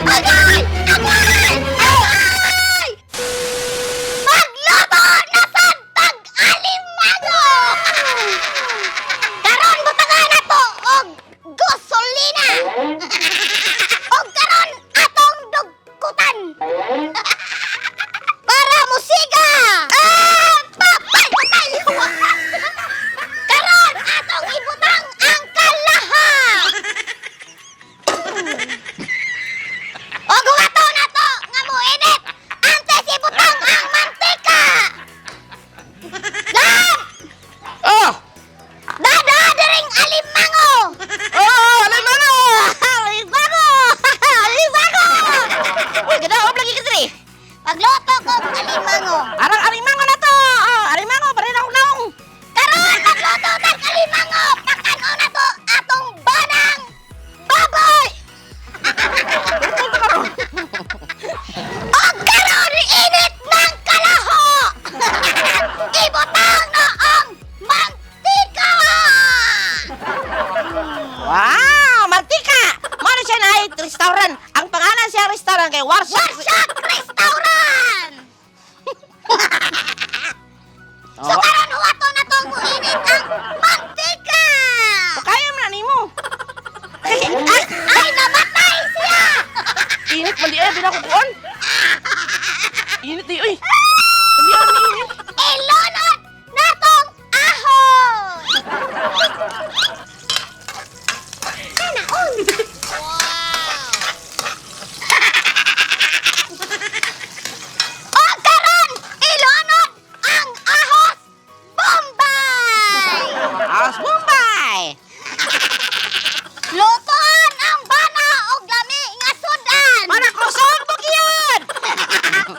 Agay! Agay! Ay! Maglobo na sad pag-alimango! Karon butagan nato og gasolina! Og karon atong dugkutan! Para musiga! Papay! Patay! Karon atong ibutang ang kalaha! O guwato na to nga muinit antes ibutang ang mantika. Dad! Oh! Dada diring alimango. Oh, alimango! Alimango! Alimango! Uy, gadaob lagi ka diri. Pagluto ko alimango. Arang alimango na to. Oh, alimango pa rin akong naong. Karon pagluto ng alimango, pakanaw na to atong banang baboy. O karon init ng kalaho. Ibutang na ang mantika. Wow, mantika! Mano siya na restaurant. Ang pangalan siya restaurant kay Warshak. Warshak Restaurant! So Oh, karon huwato na to muinit ang mantika! kaya mo na nimo. Ay, namatay siya! Init man di ay binakukuon. Init di uy. Hindi ako init. Ilunod na tong ahon! Kanaon! O karon, ilunod ang ahos Bombay! House Mumbai. Lutoan ang bana og lami nga sudan! Mana kusog mo gyud.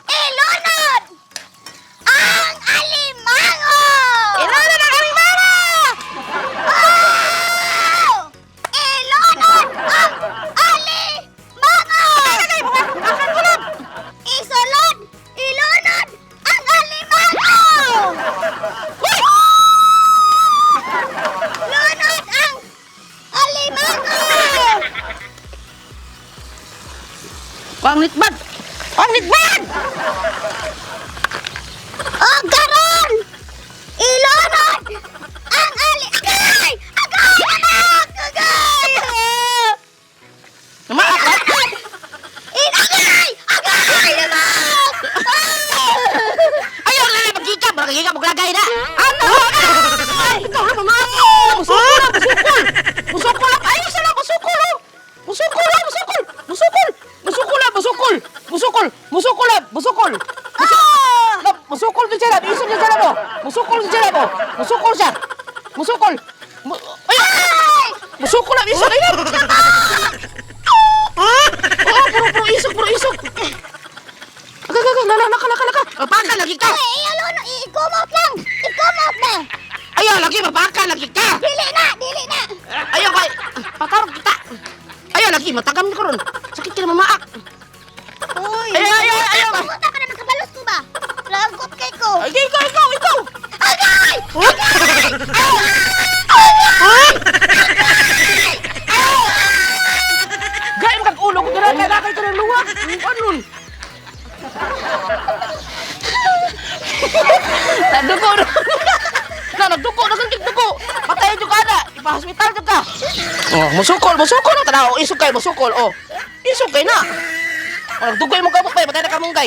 Ilunod ang alimango! Ilalo na kami mara. Oh! Ilunod ang alimango! Isulod! Ilunod ang alimango! Lunod ang alimango! Pangnitbad. Pangnitbad. O garon! Ilunod ang Agay! Agay! Anak! Agay! Naman. Agay! Agay! Anak! Ayaw na magkikap. Magkikap maglagay na. Ano? Ay, ikaw na mama. Musukol na, musukol. Musukol na. Ayos na, musukol. Musukol na, musukol. Musukol. Musukol na, musukol. Musukol. Musukol na, musukol. Musukol to siya. Isog niya siya mo. Musukol siya mo. Musukol siya. Musukol. Ay! Musukol na, isog na. Puro isog, puro isog. Agak, laka. Mapaka lagi ka. Ay, ilunod! I-kumot lang! I-kumot na! Ayaw lagi, mapaka lagi ka. Dili na! Dili na! Ayaw kay, patarog kita. Ayaw lagi, matagam ni ko ron. Sakit ka na mamaak. Uy! Ayaw. Pumunta ka na, nakabalos ko ba? Lagot kay ko! Ay, ikaw. Agay! Gaya mo kag ulo ko dira kay nakay ka ng luwag. Anon? Nagdugo na. Nagdugo na kang dugo. Patayin ka na. Ipa-hospital ka. Oh, musukol na tanaw. Isog kay musukol. Oh. Isog kay na. Oh, nagdugoy mo kabot bay, patay na ka munggay.